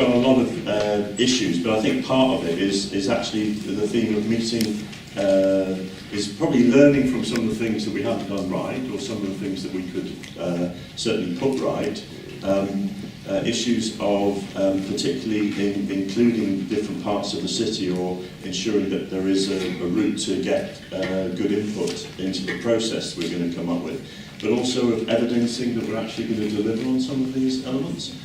got a lot of issues, but I think part of it is actually the theme of meeting, is probably learning from some of the things that we haven't done right, or some of the things that we could certainly put right. Issues of particularly including different parts of the city, or ensuring that there is a route to get good input into the process we're going to come up with, but also of evidencing that we're actually going to deliver on some of these elements.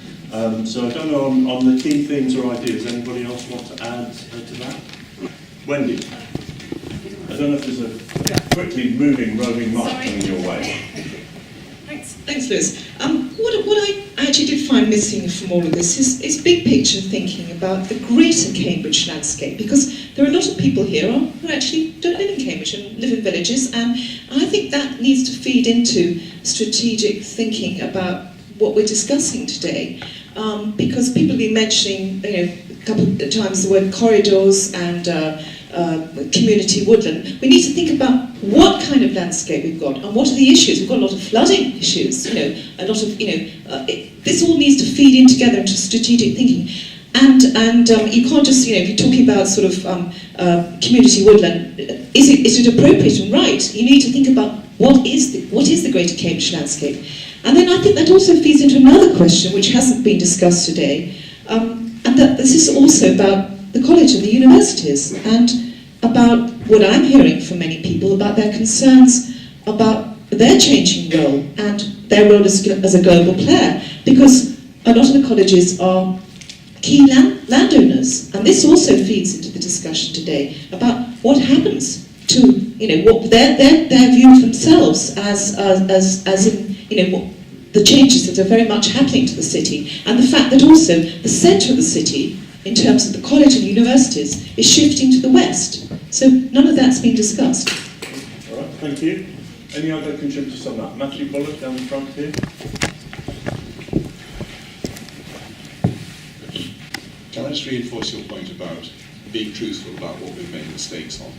So I don't know on the key themes or ideas, anybody else want to add to that? Wendy? I don't know if there's a quickly moving roving mark coming your way. Thanks, Lewis. What I actually did find missing from all of this is big picture thinking about the greater Cambridge landscape, because there are a lot of people here who actually don't live in Cambridge and live in villages, and I think that needs to feed into strategic thinking about what we're discussing today, because people have been mentioning, a couple of times the word corridors and community woodland. We need to think about what kind of landscape we've got and what are the issues. We've got a lot of flooding issues, a lot of, this all needs to feed in together into strategic thinking. And you can't just, if you're talking about sort of community woodland, is it appropriate and right? You need to think about what is the greater Cambridge landscape. And then I think that also feeds into another question which hasn't been discussed today, and that this is also about the college and the universities, and about what I'm hearing from many people about their concerns about their changing role and their role as a global player, because a lot of the colleges are key landowners, and this also feeds into the discussion today about what happens to what their view of themselves as in what the changes that are very much happening to the city, and the fact that also the centre of the city, in terms of the college and universities, is shifting to the west. So none of that's been discussed. All right, thank you. Any other contributors on that? Matthew Bullock down the front here. Can I just reinforce your point about being truthful about what we've made mistakes on?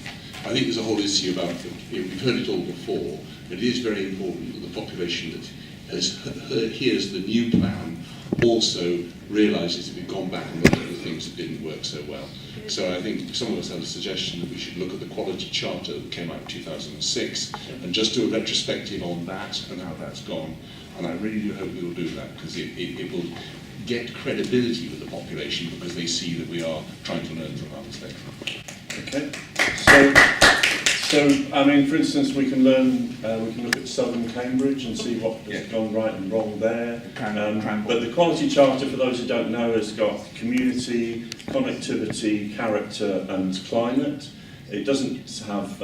I think there's a whole issue about, we've heard it all before, but it is very important that the population that hears the new plan also realises that we've gone back and looked at the things that didn't work so well. So I think some of us had a suggestion that we should look at the quality charter that came out in 2006 and just do a retrospective on that and how that's gone. And I really do hope we will do that, because it will get credibility with the population, because they see that we are trying to learn from our mistakes. Okay. So I mean, for instance, we can look at southern Cambridge and see what has gone right and wrong there. But the quality charter, for those who don't know, has got community, connectivity, character and climate. It doesn't have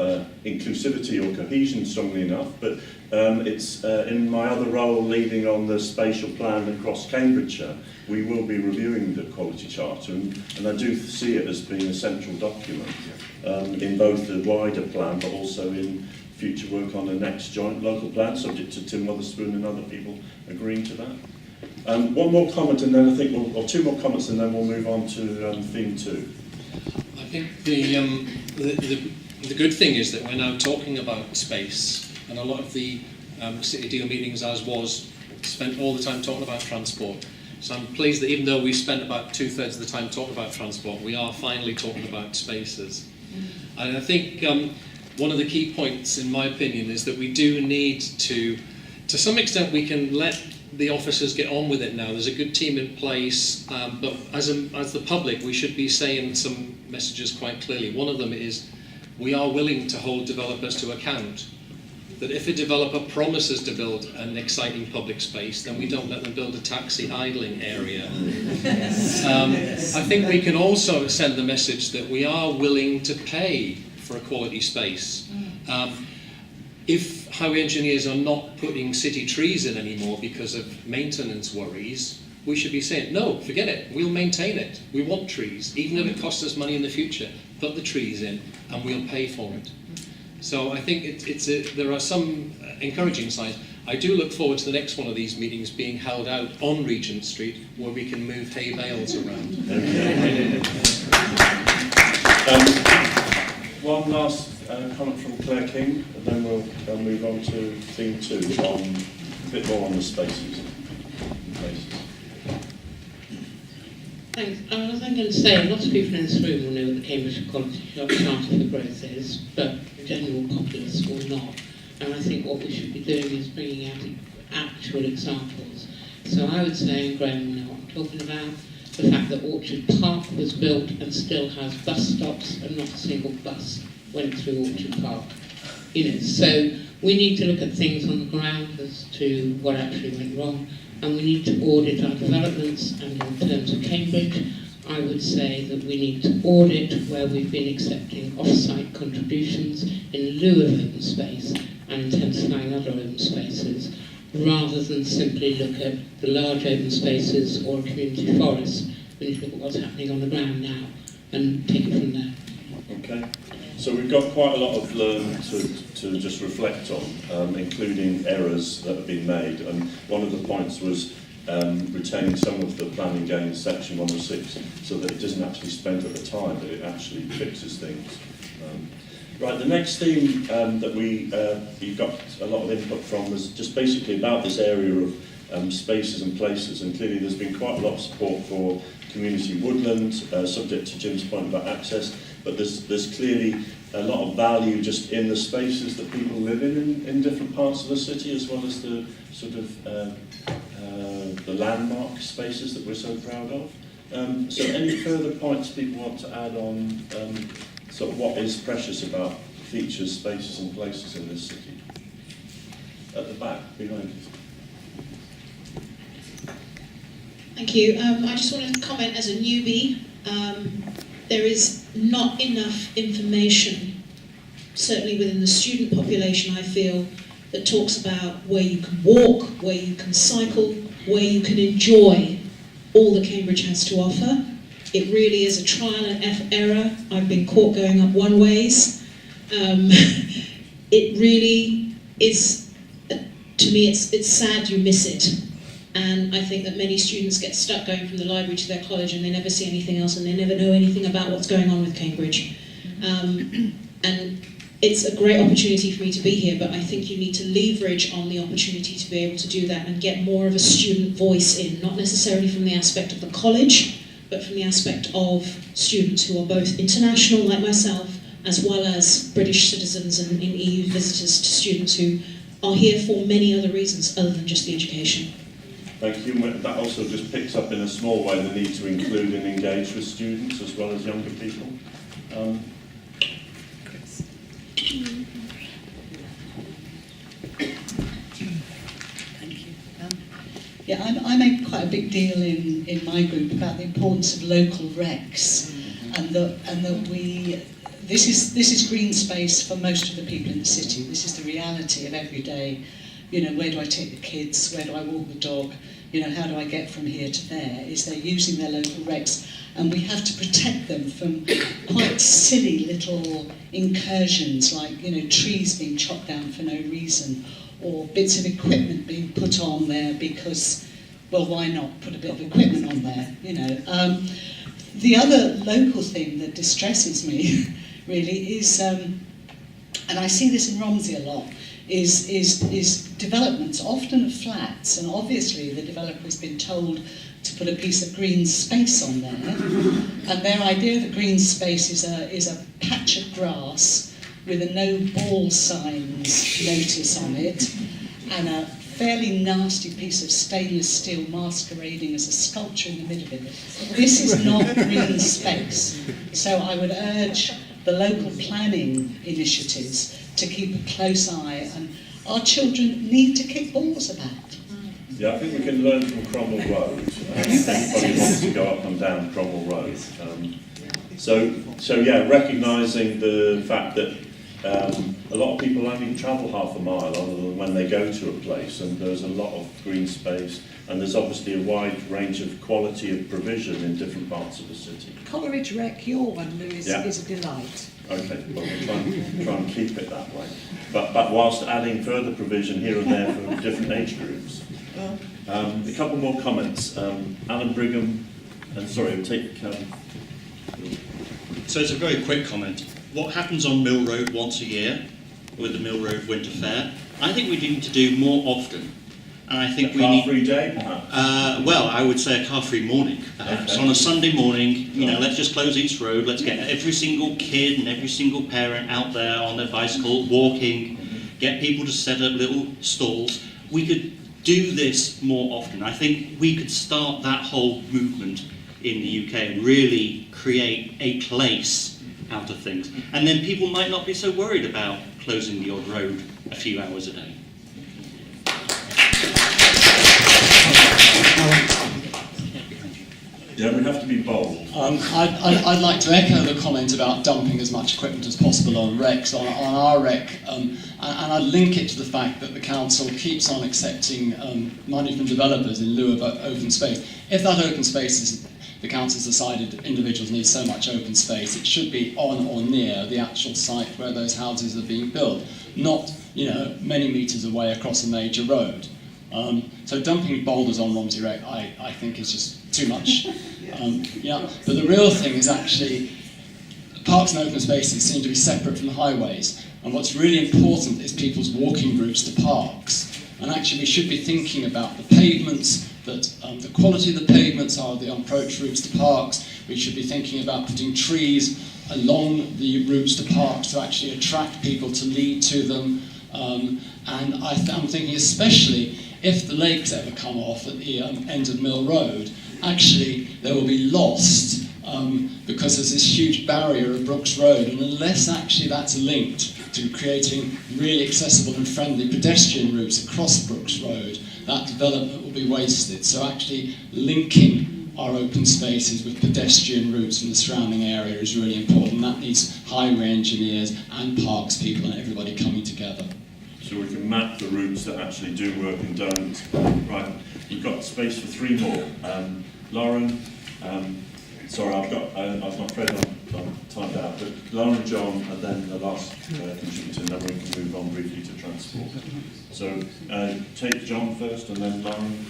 inclusivity or cohesion strongly enough, but it's in my other role leading on the spatial plan across Cambridgeshire, we will be reviewing the quality charter, and I do see it as being a central document in both the wider plan but also in future work on the next joint local plan, subject to Tim Witherspoon and other people agreeing to that. One more comment and then I think or two more comments and then we'll move on to theme 2. I think the good thing is that we're now talking about space, and a lot of the City Deal meetings, as was, spent all the time talking about transport. So I'm pleased that even though we spent about 2/3 of the time talking about transport, we are finally talking about spaces. And I think one of the key points, in my opinion, is that we do need to some extent, we can let the officers get on with it now. There's a good team in place, but as the public, we should be saying some messages quite clearly. One of them is we are willing to hold developers to account. That if a developer promises to build an exciting public space, then we don't let them build a taxi idling area. I think we can also send the message that we are willing to pay for a quality space. If highway engineers are not putting city trees in anymore because of maintenance worries, we should be saying, no, forget it, we'll maintain it. We want trees, even if it costs us money in the future. Put the trees in and we'll pay for it. So I think there are some encouraging signs. I do look forward to the next one of these meetings being held out on Regent Street, where we can move hay bales around. One last comment from Claire King, and then we'll move on to theme 2, on a bit more on the spaces and places. Thanks. I was going to say, lots of people in this room will know what the Cambridge Equality Charter for Growth is, but the general populace will not. And I think what we should be doing is bringing out actual examples. So I would say, and Graham will know what I'm talking about, the fact that Orchard Park was built and still has bus stops and not a single bus went through Orchard Park. So we need to look at things on the ground as to what actually went wrong, and we need to audit our developments. And in terms of Cambridge, I would say that we need to audit where we've been accepting off-site contributions in lieu of open space and intensifying other open spaces, rather than simply look at the large open spaces or a community forest. We need to look at what's happening on the ground now and take it from there. Okay. So we've got quite a lot of learn to just reflect on, including errors that have been made. And one of the points was retaining some of the planning gains section 106 so that it doesn't actually spend at the time, that it actually fixes things. Right, the next theme that we got a lot of input from was just basically about this area of spaces and places, and clearly there's been quite a lot of support for community woodland, subject to Jim's point about access, but there's clearly a lot of value just in the spaces that people live in different parts of the city, as well as the sort of the landmark spaces that we're so proud of. So any further points people want to add on sort of what is precious about features, spaces and places in this city? At the back, behind you. Thank you. I just wanted to comment as a newbie. There is not enough information, certainly within the student population, I feel, that talks about where you can walk, where you can cycle, where you can enjoy all that Cambridge has to offer. It really is a trial and error. I've been caught going up one ways. It really is, to me, it's sad you miss it. And I think that many students get stuck going from the library to their college and they never see anything else and they never know anything about what's going on with Cambridge. And it's a great opportunity for me to be here, but I think you need to leverage on the opportunity to be able to do that and get more of a student voice in, not necessarily from the aspect of the college, but from the aspect of students who are both international, like myself, as well as British citizens and EU visitors to students who are here for many other reasons other than just the education. Thank you. That also just picks up in a small way the need to include and engage with students as well as younger people. Yeah, I make quite a big deal in my group about the importance of local recs, and that we this is green space for most of the people in the city. This is the reality of every day. Where do I take the kids? Where do I walk the dog? How do I get from here to there? Is they're using their local recs, and we have to protect them from quite silly little incursions, like trees being chopped down for no reason, or bits of equipment being put on there because, well, why not put a bit of equipment on there? The other local thing that distresses me really is, and I see this in Romsey a lot, is developments, often of flats, and obviously the developer has been told to put a piece of green space on there, and their idea of a green space is a patch of grass with a no ball signs notice on it, and a fairly nasty piece of stainless steel masquerading as a sculpture in the middle of it. This is not green space. So I would urge the local planning initiatives to keep a close eye, and our children need to kick balls about. Yeah, I think we can learn from Cromwell Road. Everybody wants to go up and down Cromwell Road. So yeah, recognising the fact that a lot of people only travel half a mile other than when they go to a place, and there's a lot of green space, and there's obviously a wide range of quality of provision in different parts of the city. Coleridge Rec, your one, Lou, is a delight. Okay, well we'll try and keep it that way. But whilst adding further provision here and there for different age groups. A couple more comments. Alan Brigham, and sorry, we'll take... So it's a very quick comment. What happens on Mill Road once a year with the Mill Road Winter Fair, I think we need to do more often. and I think A we need... car-free day, perhaps? Well, I would say a car-free morning, perhaps. Okay. On a Sunday morning, you know, let's just close each road, let's get every single kid and every single parent out there on their bicycle, walking, get people to set up little stalls. We could do this more often. I think we could start that whole movement in the UK and really create a place out of things. And then people might not be so worried about closing the odd road a few hours a day. Yeah, we have to be bold. I'd like to echo the comment about dumping as much equipment as possible on recs, on our rec, and I'd link it to the fact that the council keeps on accepting money from developers in lieu of open space. If that open space is, the council's decided individuals need so much open space, it should be on or near the actual site where those houses are being built, not, you know, many metres away across a major road. So dumping boulders on Romsey Rec, I think is just too much. Yeah, but the real thing is actually parks and open spaces seem to be separate from the highways, and what's really important is people's walking routes to parks. And actually we should be thinking about the pavements, that the quality of the pavements are the approach routes to parks. We should be thinking about putting trees along the routes to parks to actually attract people to lead to them. And I'm thinking especially if the lakes ever come off at the end of Mill Road, actually they will be lost because there's this huge barrier of Brooks Road, and unless actually that's linked to creating really accessible and friendly pedestrian routes across Brooks Road, that development will be wasted. So actually linking our open spaces with pedestrian routes in the surrounding area is really important. That needs highway engineers and parks people and everybody coming together. So we can map the routes that actually do work and don't. Right, we've got space for 3 more. Lauren, sorry, I've not read on timed out, but Lauren, John, and then the last contributor, and then we can move on briefly to transport. So take John first, and then Lauren.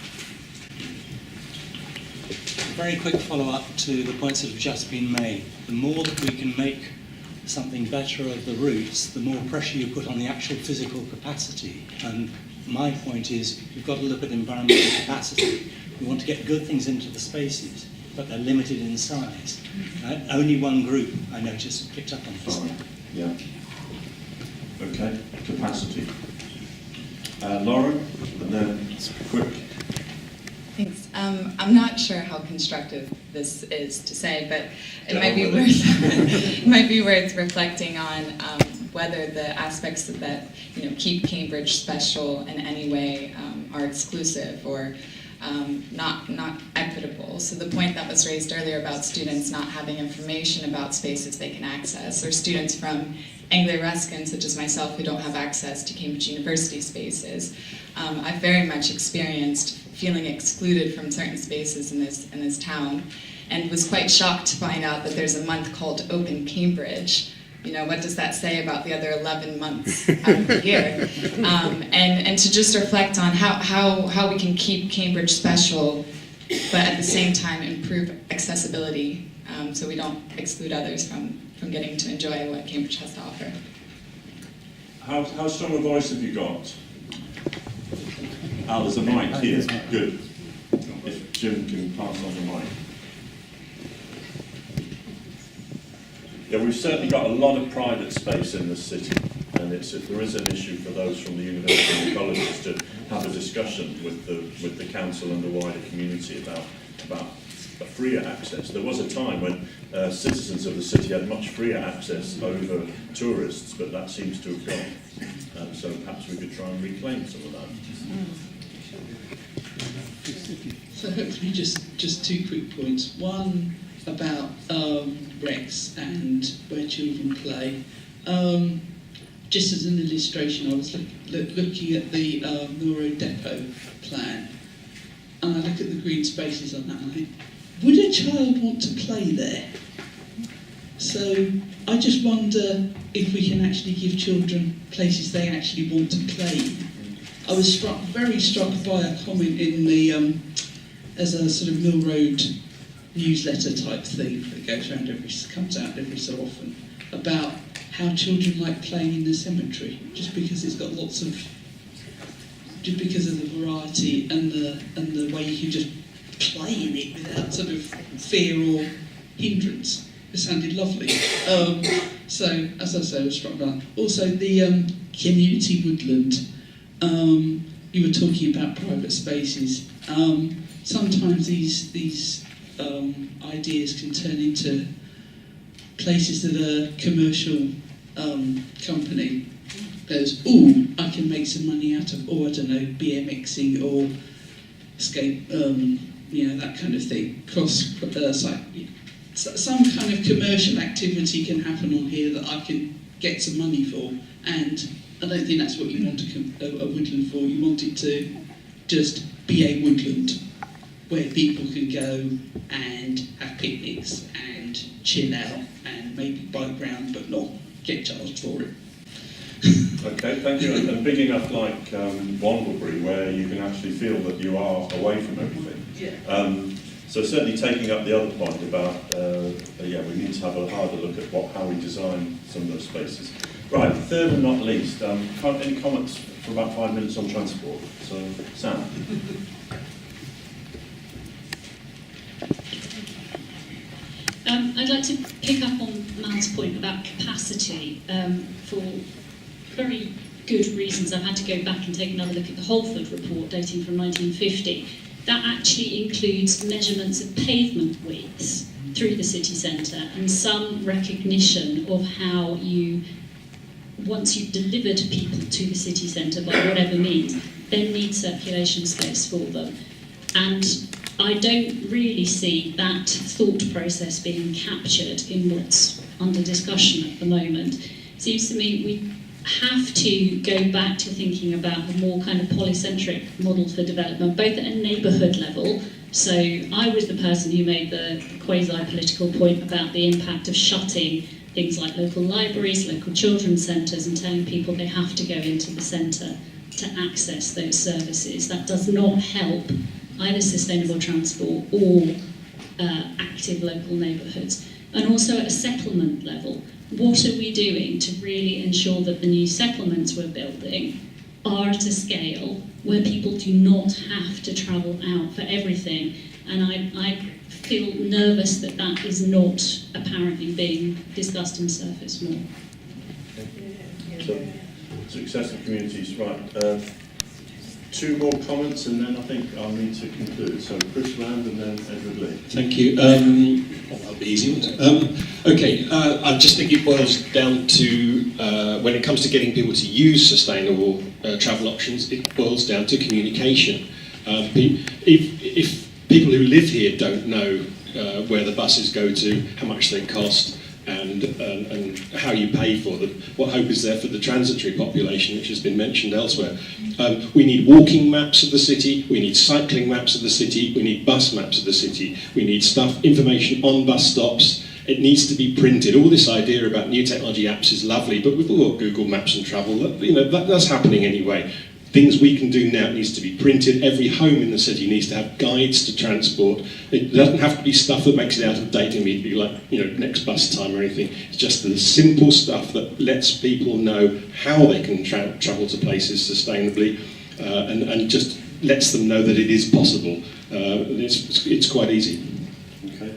Very quick follow-up to the points that have just been made. The more that we can make something better of the routes, the more pressure you put on the actual physical capacity. And my point is, you've got to look at environmental capacity. We want to get good things into the spaces, but they're limited in size. Only one group, I noticed, picked up on this. Sorry. Yeah. Okay, capacity. Lauren, and then quick. Thanks. I'm not sure how constructive this is to say, but it might be worth it might be worth reflecting on whether the aspects that keep Cambridge special in any way are exclusive or not equitable. So the point that was raised earlier about students not having information about spaces they can access, or students from Anglo-Ruskin, such as myself, who don't have access to Cambridge University spaces. I've very much experienced feeling excluded from certain spaces in this town, and was quite shocked to find out that there's a month called Open Cambridge. What does that say about the other 11 months out of the year? And to just reflect on how we can keep Cambridge special, but at the same time improve accessibility, so we don't exclude others from getting to enjoy what Cambridge has to offer. How strong a voice have you got? There's a mic here. Good. If Jim can pass on the mic. Yeah, we've certainly got a lot of private space in this city, and there is an issue for those from the university and the colleges to have a discussion with the council and the wider community about a freer access. There was a time when citizens of the city had much freer access over tourists, but that seems to have gone. So perhaps we could try and reclaim some of that. So hopefully just 2 quick points. One about recs and where children play. Just as an illustration, I was looking at the Mill Road Depot plan, and I look at the green spaces on that, and I think, would a child want to play there? So I just wonder if we can actually give children places they actually want to play. I was very struck by a comment in the as a sort of Mill Road newsletter type thing that goes around comes out every so often, about how children like playing in the cemetery, just because it's got lots of just because of the variety and the way you can just play in it without sort of fear or hindrance. It sounded lovely. So, as I say, I was struck by that. Also, the community woodland. You were talking about private spaces. Sometimes these ideas can turn into places that a commercial company goes, ooh, I can make some money out of, or I don't know, BMXing or skate, that kind of thing. Some kind of commercial activity can happen on here that I can get some money for, and I don't think that's what you want a woodland for. You want it to just be a woodland where people can go and have picnics and chill out and maybe bike round but not get charged for it. Okay, thank you. And big enough like Wandlebury, where you can actually feel that you are away from everything. Yeah. So certainly taking up the other point about, we need to have a harder look at how we design some of those spaces. Right, third and not least, any comments for about 5 minutes on transport? So, Sam. I'd like to pick up on Mal's point about capacity. For very good reasons, I've had to go back and take another look at the Holford report dating from 1950. That actually includes measurements of pavement widths through the city centre and some recognition of how you, once you've delivered people to the city centre by whatever means, then need circulation space for them. And I don't really see that thought process being captured in what's under discussion at the moment. It seems to me we have to go back to thinking about a more kind of polycentric model for development, both at a neighbourhood level. So I was the person who made the quasi-political point about the impact of shutting things like local libraries, local children's centres, and telling people they have to go into the centre to access those services. That does not help either sustainable transport or active local neighbourhoods. And also at a settlement level, what are we doing to really ensure that the new settlements we're building are at a scale where people do not have to travel out for everything? And I feel nervous that that is not apparently being discussed and surfaced more. So, success of communities, right. 2 more comments and then I think I'll need to conclude. So Chris Rand and then Edward Lee. Thank you. That'll be easy, won't it? I just think it boils down to, when it comes to getting people to use sustainable travel options, it boils down to communication. If people who live here don't know where the buses go to, how much they cost, and how you pay for them, what hope is there for the transitory population, which has been mentioned elsewhere? We need walking maps of the city, we need cycling maps of the city, we need bus maps of the city, we need information on bus stops. It needs to be printed. All this idea about new technology apps is lovely, but we've all got Google Maps and travel. That's happening anyway. Things we can do now needs to be printed. Every home in the city needs to have guides to transport. It doesn't have to be stuff that makes it out of date immediately, like next bus time or anything. It's just the simple stuff that lets people know how they can travel to places sustainably, and just lets them know that it is possible. It's quite easy. Okay.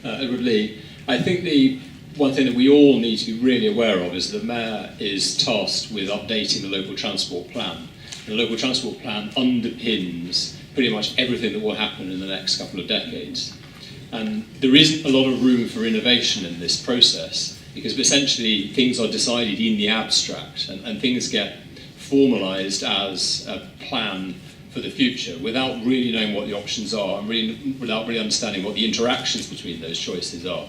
Edward Lee, I think the one thing that we all need to be really aware of is the Mayor is tasked with updating the local transport plan. The local transport plan underpins pretty much everything that will happen in the next couple of decades. And there isn't a lot of room for innovation in this process, because essentially things are decided in the abstract and things get formalised as a plan for the future without really knowing what the options are and without really understanding what the interactions between those choices are.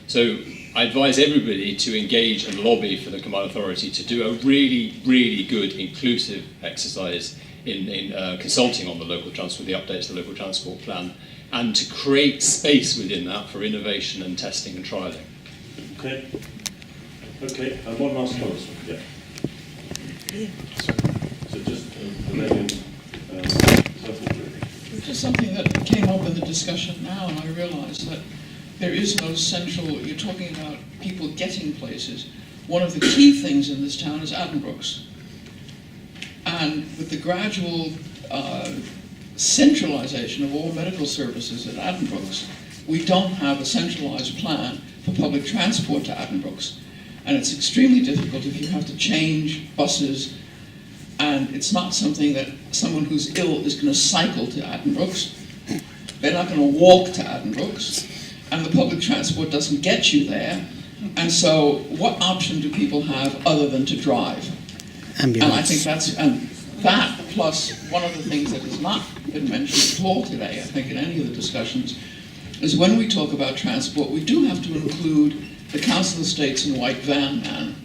So I advise everybody to engage and lobby for the Combined Authority to do a really, really good inclusive exercise in consulting on the local transport, the updates to the local transport plan, and to create space within that for innovation and testing and trialling. Okay. Okay, and one last comment. Yeah. So just the lady just something that came up in the discussion now, and I realised that there is no central, you're talking about people getting places. One of the key things in this town is Addenbrooke's. And with the gradual centralisation of all medical services at Addenbrooke's, we don't have a centralised plan for public transport to Addenbrooke's. And it's extremely difficult if you have to change buses, and it's not something that someone who's ill is going to cycle to Addenbrooke's. They're not going to walk to Addenbrooke's, and the public transport doesn't get you there. And so what option do people have other than to drive? Ambulance. And I think that plus one of the things that has not been mentioned at all today, I think in any of the discussions, is when we talk about transport, we do have to include the Council Estates and White Van Man,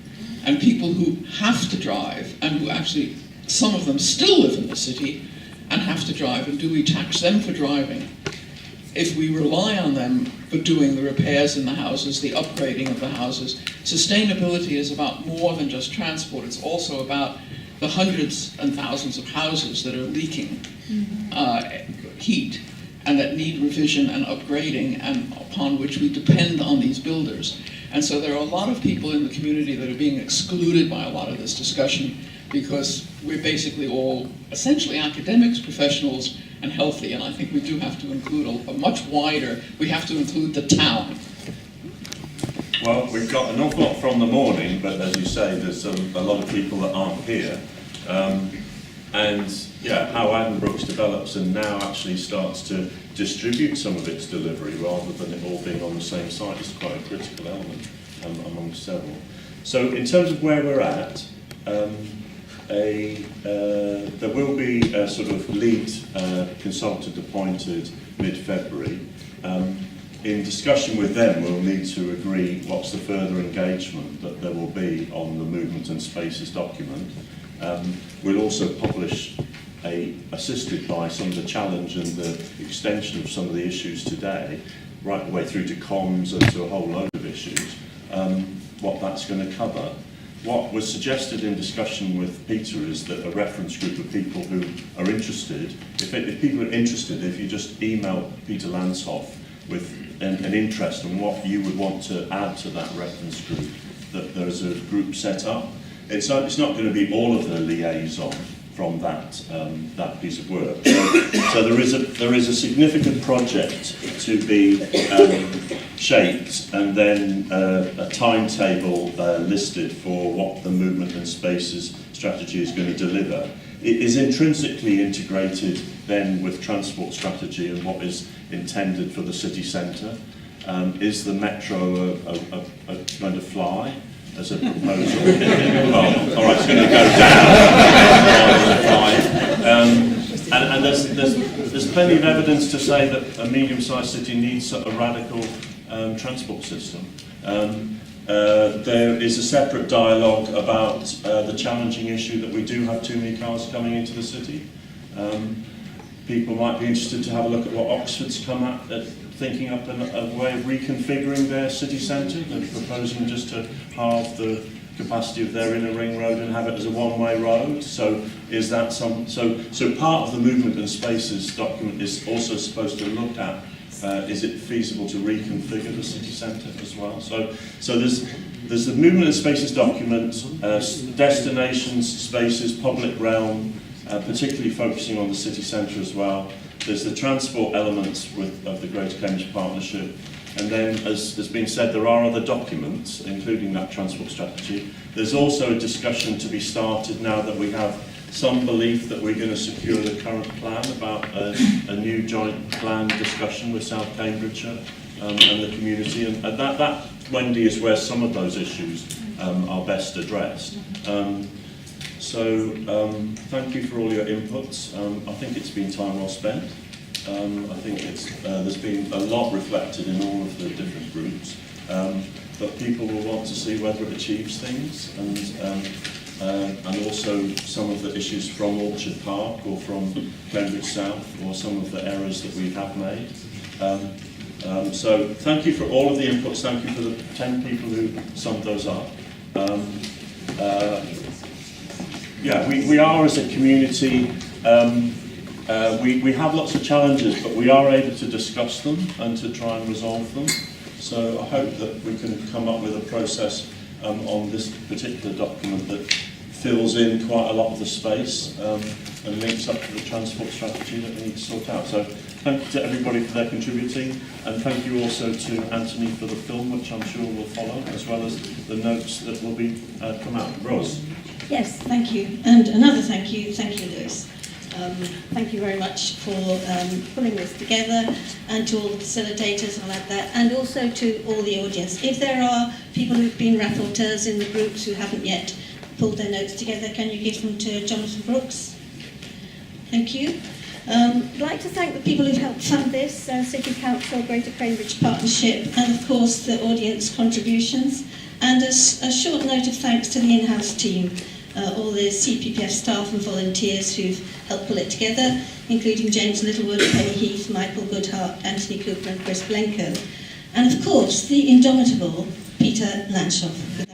and people who have to drive, and who actually, some of them still live in the city and have to drive, and do we tax them for driving? If we rely on them for doing the repairs in the houses, the upgrading of the houses, sustainability is about more than just transport. It's also about the hundreds and thousands of houses that are leaking heat and that need revision and upgrading, and upon which we depend on these builders. And so there are a lot of people in the community that are being excluded by a lot of this discussion, because we're basically all essentially academics, professionals, and healthy, and I think we do have to include a much wider, we have to include the town. Well, we've got an awful lot from the morning, but as you say, there's a lot of people that aren't here. And yeah, how Addenbrooke's develops and now actually starts to distribute some of its delivery rather than it all being on the same site is quite a critical element among several. So in terms of where we're at, there will be a sort of lead consultant appointed mid-February. In discussion with them, we'll need to agree what's the further engagement that there will be on the movement and spaces document. We'll also publish, assisted by some of the challenge and the extension of some of the issues today, right the way through to comms and to a whole load of issues, what that's going to cover. What was suggested in discussion with Peter is that a reference group of people who are interested, if people are interested, if you just email Peter Lanshoff with an interest in what you would want to add to that reference group, that there's a group set up. It's not going to be all of the liaison from that piece of work. So there is a significant project to be shaped, and then a timetable listed for what the movement and spaces strategy is going to deliver. It is intrinsically integrated then with transport strategy and what is intended for the city centre. Is the metro going to fly as a proposal? Well, all right, it's going to go down. And there's plenty of evidence to say that a medium-sized city needs a radical transport system. There is a separate dialogue about the challenging issue that we do have too many cars coming into the city. People might be interested to have a look at what Oxford's come at thinking up a way of reconfiguring their city centre. They're proposing just to halve the capacity of their inner ring road and have it as a one-way road. So is that so part of the movement and spaces document is also supposed to look at is it feasible to reconfigure the city centre as well? So there's the movement and spaces document, destinations, spaces, public realm, particularly focusing on the city centre as well. There's the transport elements of the Greater Cambridge Partnership, and then, as has been said, there are other documents, including that transport strategy. There's also a discussion to be started now that we have some belief that we're going to secure the current plan about a new joint plan discussion with South Cambridgeshire and the community, and that, Wendy, is where some of those issues are best addressed. So thank you for all your inputs. I think it's been time well spent. I think there's been a lot reflected in all of the different groups, but people will want to see whether it achieves things, and also some of the issues from Orchard Park or from Cambridge South, or some of the errors that we have made. So thank you for all of the inputs. Thank you for the 10 people who summed those up. Yeah, we are as a community, we have lots of challenges, but we are able to discuss them and to try and resolve them. So I hope that we can come up with a process on this particular document that fills in quite a lot of the space and links up to the transport strategy that we need to sort out. So thank you to everybody for their contributing, and thank you also to Antony for the film, which I'm sure will follow, as well as the notes that will be come out. Rose. Yes, thank you. And another thank you, Lewis. Thank you very much for pulling this together, and to all the facilitators and like that, and also to all the audience. If there are people who've been rapporteurs in the groups who haven't yet pulled their notes together, can you give them to Jonathan Brooks? Thank you. I'd like to thank the people who've helped fund this, City Council, Greater Cambridge Partnership, and of course the audience contributions. And a short note of thanks to the in-house team, all the CPPF staff and volunteers who've helped pull it together, including James Littlewood, Penny Heath, Michael Goodhart, Anthony Cooper and Chris Blenko. And of course, the indomitable Peter Lanshoff.